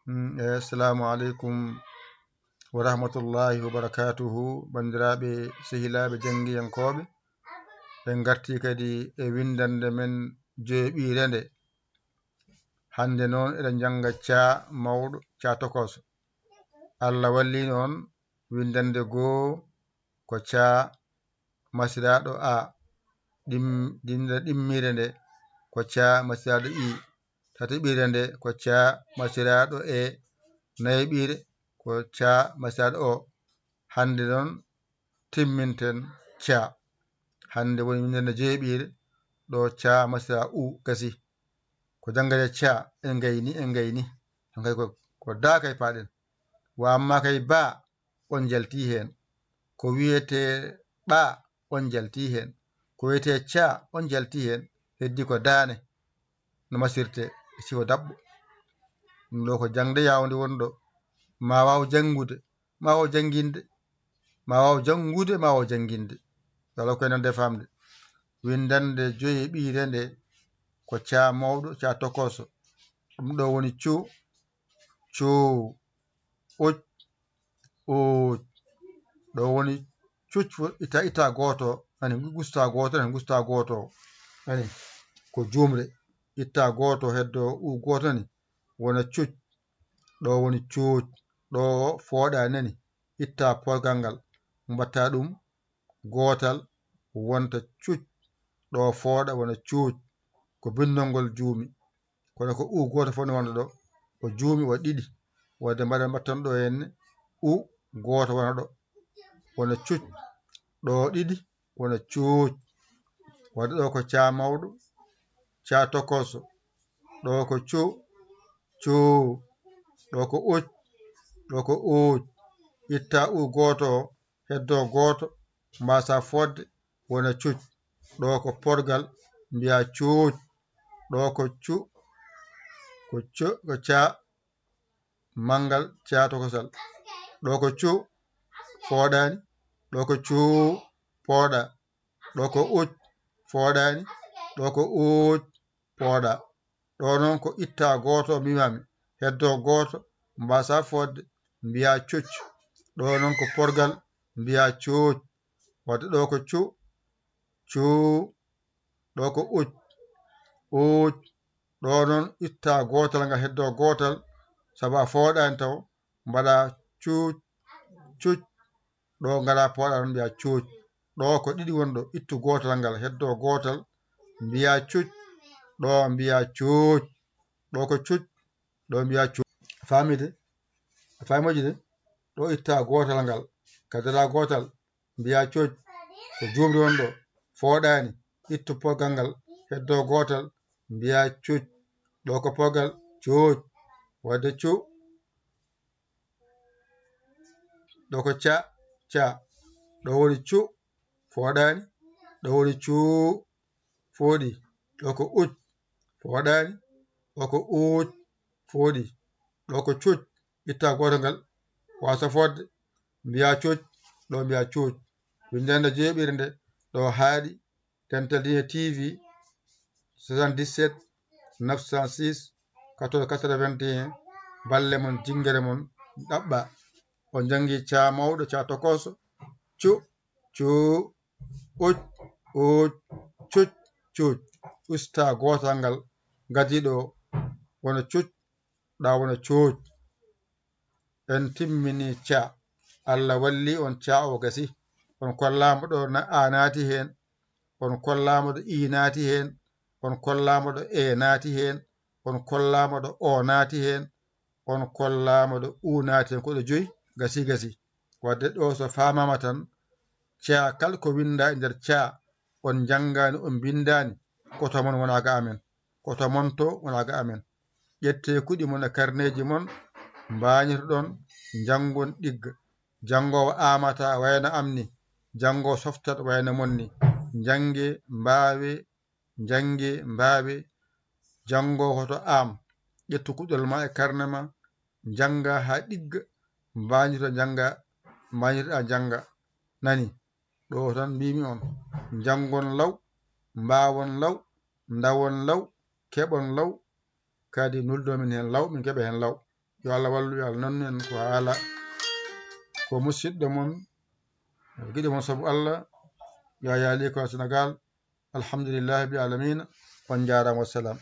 Assalamu alaikum wa rahmatullahi wa barakatuhu. Bandiraɓe sehilaɓe jangiyankoɓe, en garti kadi e windande men joyeɓire nde. Hande noon eɗen janga ca mawɗo ca tokoso. Allah walli noon windande goo ko ca masiraɗo a ɗimmire nde ko ca masiraɗo i, tatiɓire nde ko ca masiraɗo e, nayiɓire ko ca masiraɗo o. Hande noon timminten ca. Hande woni windande jeeɓire ɗo ca masira u gasi ko jangade ca en gayni kay ko da kay paɗen wa amma kay ba on jalti hen, ko wiyete ɓa on jalti hen, ko wiyete ca on jalti hen, heddi ko dane no masirte siko dabɓo. ɗum ɗo ko jangde yawde wonɗo, ma waw jangude ma waw janginde, ma waw jangude ma waw janginde, wala koye nande famde. Windande joyeɓire nde ko ca mawɗo ca tokoso. ɗum ɗo woni cu cuu uc uuc. ɗo woni cuc itta goto ani gusta goto ani gusta goto ani ko jumre itta goto heddo u goto ni wona cuc. ɗo woni cuuc. ɗo fooɗa nani itta polgal ngal mbatta ɗum gotal wonta cuc. ɗo fooɗa wona cuuc, ko bindol ngol juumi, kono ko u goto foni wonɗo ɗo o juumi o ɗiɗi wadde mbatton ɗo henne u goto wona ɗo wona cuc, ɗo ɗiɗi wona cuuc. wadde ɗo ko ca mawɗo ca tokoso. ɗo ko cu cuu, ɗo ko uc ɗo ko uuc. itta u goto o heddo goto mbasa fodde wona cuc. ɗo ko porgal mbiya cuuc. ɗo ko cu ko ca mangal ca tokosal. ɗo ko cu fooɗani, ɗo ko cuu pooɗa, ɗo ko uc fooɗani, ɗo ko uuc pooɗa. ɗo noon ko itta goto mbimami heddo goto mbasa fodde mbiya cuc. ɗo noon ko porgal mbiya cuuc. wadde ɗo ko cu cuu, ɗo ko uc uuc. ɗo noon itta gotal ngal heddo gotal saabu a fooɗani taw mbaɗa cuuc cuc. ɗo ngala pooɗa ɗon mbiya cuuc. ɗo ko ɗiɗi wonɗo ittu gotal ngal heddo gotal mbiya cuc. ɗo mbiya cuuc. ɗo ko cuc ɗo mbiya cuuc. famide famoji de. ɗo itta gotal ngal kadara gotal mbiya cuuc, ko jumri wonɗo fooɗani ittu polgal ngal heddo gotal mbiya cuc. ɗo ko polgal cuuc wadde cu. ɗo ko ca ca. ɗo woni cu fooɗani, ɗo woni cuu fooɗi. ɗo ko uc fooɗani, ɗo ko uuc fooɗi. ɗo ko cuc itta gotal ngal wasa fodde mbiya cuc. ɗo mbiya cuuc. windande jeeɓire nde ɗo haaɗi Dental Dina TV 77 906 14 81. balle mon jingere mon ɗaɓɓa. o jangi ca mawɗo ca tokoso cu cuu uc uuc cuc cuuc. usta gotal ngal gadiɗo wona cuc ɗa wona cuuc. en timmini ca. Allah walli on ca o gasi. on kollama ɗo a naati hen, on kollama ɗo i naati hen, on kollama ɗo e naati hen, on kollama ɗo o naati hen, on kollama ɗo u naati hen. koɗo joyi gasi. wadde ɗo so famama tan ca kala ko winda e nder ca on jangani on bindani koto mon wona ga amen, koto mon to wona ga amen. ƴette kuɗi mon e karneji mon mbañito ɗon jangon ɗigga. jangowo amata wayno amni, jango softat wayno monni. jange mbawe jango hoto am. ƴettu kuɗol ma e karne ma janga ha ɗigga mbañito janga mbañitoɗa janga nani. ɗo tan mbimi on jangon law, mbawon law, dawon law, keɓon law, kadi nuldomin hen law min keeɓa hen law. yo Allah wallu yo Allah nannu en ko haala ko musidɗo mon giɗo mon sabu Allah yo yaali ko Sénégal alhamdulillahi bi alamina on jarama wassalam